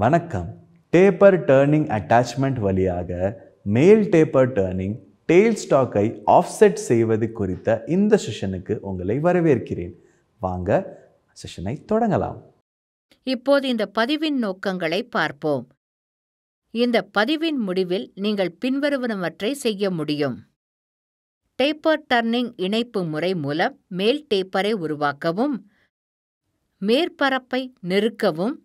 வணக்கம். Taper turning attachment வழியாக மேல் டேப்பர் டர்னிங் டெயில் ஸ்டாக்கை ஆஃப்செட் செய்வது குறித்த இந்த செஷனுக்கு உங்களை வரவேற்கிறேன். வாங்க செஷனை தொடங்கலாம். இப்போது இந்த பதிவின் நோக்கங்களை பார்ப்போம். இந்த பதிவின் முடிவில் நீங்கள் பின்வருவனவற்றை செய்ய முடியும். டேப்பர் டர்னிங் இணைப்பு முறை மூலம் மேல் டேப்பரை உருவாக்கவும், மேற்பரப்பை நெருக்கவும்,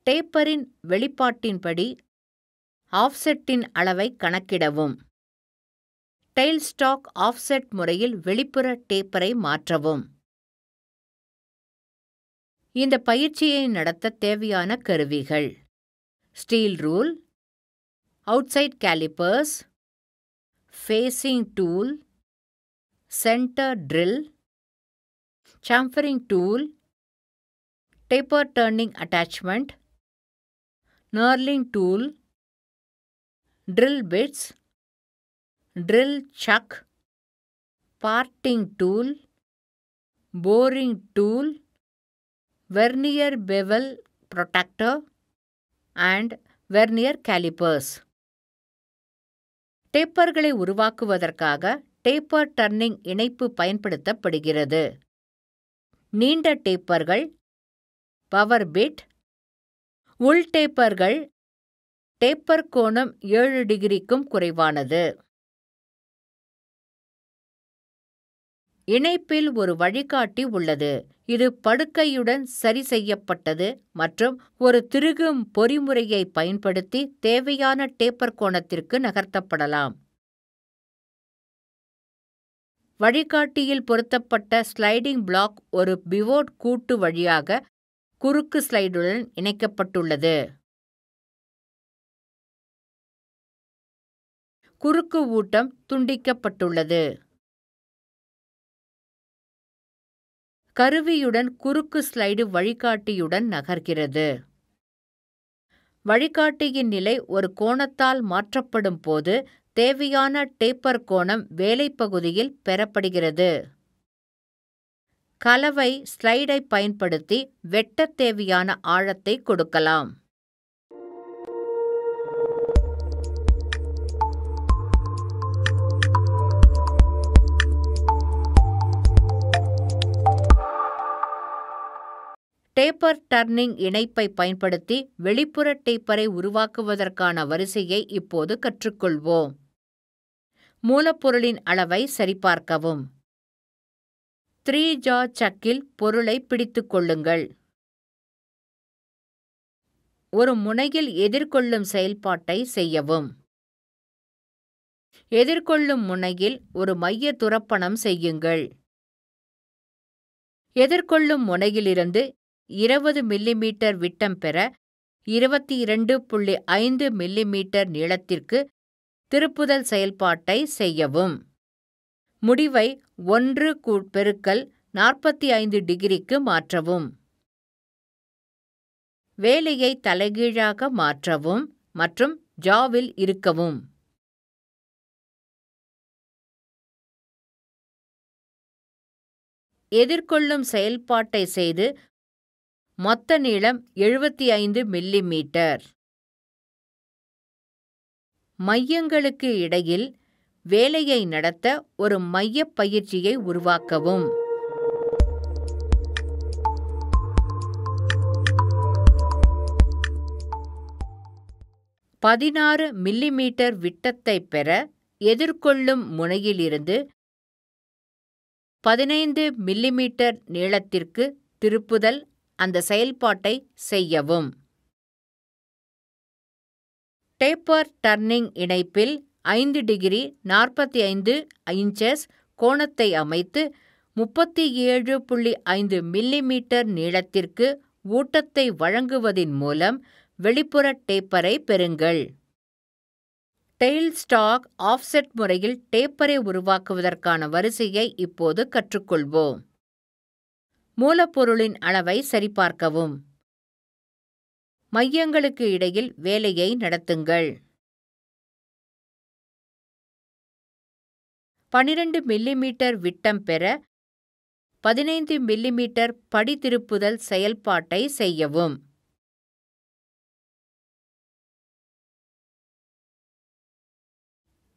டேப்பரின் வெளிப்பாட்டின்படி ஆஃப்செட்டின் அளவை கணக்கிடவும், டெயில் ஸ்டாக் ஆஃப்செட் முறையில் வெளிப்புற டேப்பரை மாற்றவும். இந்த பயிற்சியை நடத்த தேவையான கருவிகள்: steel rule, outside calipers, facing tool, centre drill, chamfering tool, taper turning attachment, knurling tool, drill bits, drill chuck, parting tool, boring tool, vernier bevel protector, and vernier calipers. டேப்பர்களை உருவாக்குவதற்காக taper turning இணைப்பு பயன்படுத்தப்படுகிறது. நீண்ட டேப்பர்கள், power bit, உள் டேப்பர்கள், taper கோணம் 7 டிகிரிக்கும் குறைவானது. இணைப்பில் ஒரு வழிகாட்டி உள்ளது. இது படுக்கையுடன் சரி செய்யப்பட்டது மற்றும் ஒரு திருகும் பொறிமுறையை பயன்படுத்தி தேவையான டேப்பர் கோணத்திற்கு நகர்த்தப்படலாம். வழிகாட்டியில் பொருத்தப்பட்ட ஸ்லைடிங் பிளாக் ஒரு பிவோட் கூட்டு வழியாக குறுக்கு ஸ்லைடுடன் இணைக்கப்பட்டுள்ளது. குறுக்கு ஊட்டம் துண்டிக்கப்பட்டுள்ளது. கருவியுடன் குறுக்கு ஸ்லைடு வழிகாட்டியுடன் நகர்கிறது. வழிகாட்டியின் நிலை ஒரு கோணத்தால் மாற்றப்படும் போது தேவையான டேப்பர் கோணம் வேலைப்பகுதியில் பெறப்படுகிறது. கலவை ஸ்லைடை பயன்படுத்தி வெட்ட தேவையான ஆழத்தை கொடுக்கலாம். டேப்பர் டர்னிங் இணைப்பை பயன்படுத்தி வெளிப்புற டேப்பரை உருவாக்குவதற்கான வரிசையை இப்போது கற்றுக்கொள்வோம். மூலப்பொருளின் அளவை சரிபார்க்கவும். 3-jaw சக்கில் பொருளை பிடித்துக் கொள்ளுங்கள். ஒரு முனையில் எதிர்கொள்ளும் செயல்பாட்டை செய்யவும். எதிர்கொள்ளும் முனையில் ஒரு மைய துரப்பணம் செய்யுங்கள். எதிர்கொள்ளும் முனையிலிருந்து 20 மில்லிமீட்டர் விட்டம் பெற 22.5 மில்லிமீட்டர் நீளத்திற்கு திருப்புதல் செயல்பாட்டை செய்யவும். முடிவை 1/45 டிகிரிக்கு மாற்றவும். வேலையை தலைகீழாக மாற்றவும் மற்றும் ஜாவில் இறுக்கவும். எதிர்கொள்ளும் செயல்பாட்டை செய்து மொத்த நீளம் 75 மில்லிமீட்டர். மையங்களுக்கு இடையில் வேலையை நடத்த ஒரு மையப் பயிற்சியை உருவாக்கவும். $16 மில்லிமீட்டர் விட்டத்தை பெற எதிர்கொள்ளும் முனையிலிருந்து 15 மில்லிமீட்டர் நீளத்திற்கு திருப்புதல் அந்த செயல்பாட்டை செய்யவும். டேப்பர் டர்னிங் இணைப்பில் 5 டிகிரி 45 இன்ச்சஸ் கோணத்தை அமைத்து 37.5 மில்லிமீட்டர் நீளத்திற்கு ஊட்டத்தை வழங்குவதின் மூலம் வெளிப்புற டேப்பரை பெறுங்கள். டெயில் ஸ்டாக் ஆஃப்செட் முறையில் டேப்பரை உருவாக்குவதற்கான வரிசையை இப்போது கற்றுக்கொள்வோம். மூலப்பொருளின் அளவை சரிபார்க்கவும். மையங்களுக்கு இடையில் வேலையை நடத்துங்கள். 12 மில்லிமீட்டர் விட்டம் பெற 15 மில்லிமீட்டர் படிதிருப்புதல் செயல்பாட்டை செய்யவும்.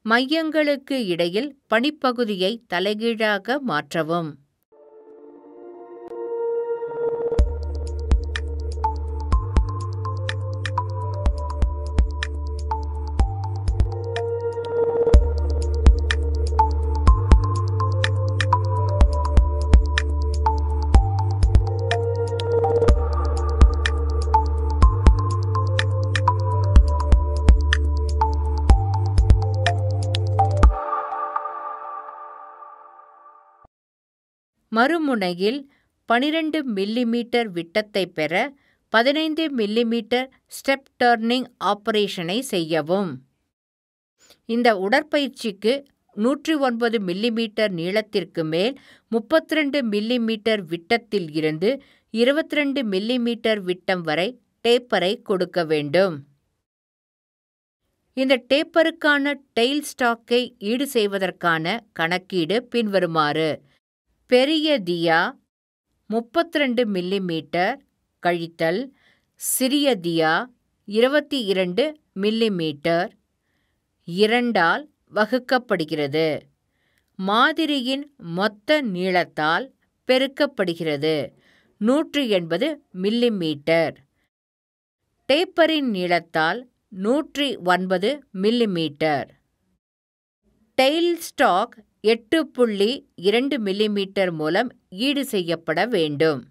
மையங்களுக்கு இடையில் பணிப்பகுதியை தலைகீழாக மாற்றவும். மறுமுனையில் 12 மில்லிமீட்டர் விட்டத்தை பெற 15 மில்லிமீட்டர் ஸ்டெப் டர்னிங் ஆபரேஷனை செய்யவும். இந்த உடற்பயிற்சிக்கு 109 மில்லிமீட்டர் நீளத்திற்கு மேல் 32 மில்லிமீட்டர் விட்டத்தில் இருந்து 22 மில்லிமீட்டர் விட்டம் வரை டேப்பரை கொடுக்க வேண்டும். இந்த டேப்பருக்கான டெயில் ஸ்டாக்கை ஈடு செய்வதற்கான கணக்கீடு பின்வருமாறு. பெரிய தியா 32 மில்லிமீட்டர் கழித்தல் சிறிய தியா 22 மில்லிமீட்டர் 2ஆல் வகுக்கப்படுகிறது. மாதிரியின் மொத்த நீளத்தால் பெருக்கப்படுகிறது. 180 மில்லிமீட்டர். டேப்பரின் நீளத்தால் 109 மில்லிமீட்டர். டெயில் ஸ்டாக் 8.2 மில்லிமீட்டர் மூலம் ஈடு செய்யப்பட வேண்டும்.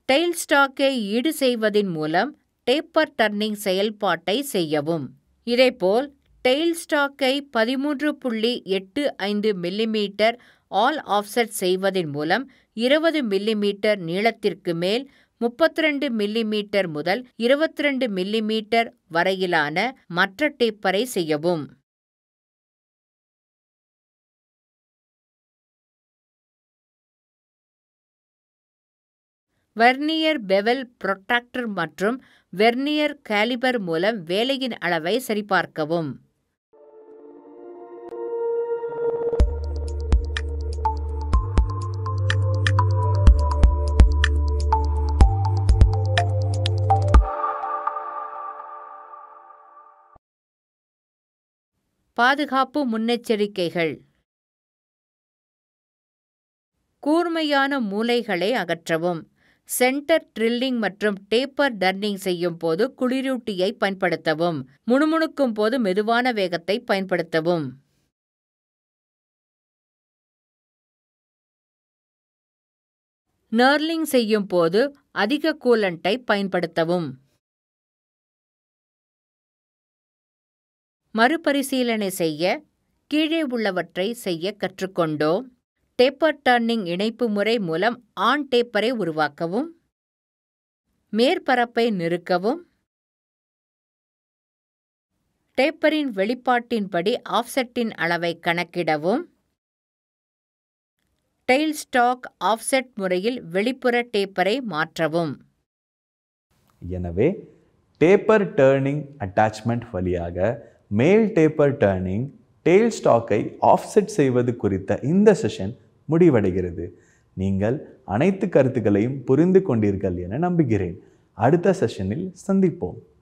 டெயில் ஸ்டாக்கை ஈடு செய்வதின் மூலம் டேப்பர் டர்னிங் செயல்பாட்டை செய்யவும். இதேபோல் டெயில் ஸ்டாக்கை 13.85 மில்லிமீட்டர் ஆல் ஆஃப்செட் செய்வதின் மூலம் 20 மில்லிமீட்டர் நீளத்திற்கு மேல் 32 மில்லிமீட்டர் முதல் 22 மில்லிமீட்டர் வரையிலான மற்ற டேப்பரை செய்யவும். வெர்னியர் பெவல் புரோட்ராக்டர் மற்றும் வெர்னியர் காலிபர் மூலம் வேலையின் அளவை சரிபார்க்கவும். பாதுகாப்பு முன்னெச்சரிக்கைகள். கூர்மையான மூலைகளை அகற்றவும். சென்டர் ட்ரில்லிங் மற்றும் டேப்பர் டர்னிங் செய்யும் போது குளிரூட்டியை பயன்படுத்தவும். முணுமுணுக்கும் போது மெதுவான வேகத்தை பயன்படுத்தவும். நர்லிங் செய்யும் போது அதிக கூலண்டை பயன்படுத்தவும். மறுபரிசீலனை செய்ய கீழே உள்ளவற்றை செய்ய கற்றுக்கொண்டோம். டேப்பர் டர்னிங் இணைப்பு முறை மூலம் ஆன் டேப்பரை உருவாக்கவும். மேற்பரப்பை நிறுக்கவும். டேப்பரின் வெளிப்பாட்டின்படி ஆஃப்செட்டின் அளவை கணக்கிடவும். டெயில் ஸ்டாக் ஆஃப்செட் முறையில் வெளிப்புற டேப்பரை மாற்றவும். எனவே டேப்பர் டர்னிங் அட்டாச்மெண்ட் வழியாக மேல் டேப்பர் டர்னிங் டெயில் ஸ்டாக்கை ஆஃப்செட் செய்வது குறித்த இந்த செஷன் முடிவடைகிறது. நீங்கள் அனைத்து கருத்துக்களையும் புரிந்து கொண்டீர்கள் என நம்புகிறேன். அடுத்த செஷனில் சந்திப்போம்.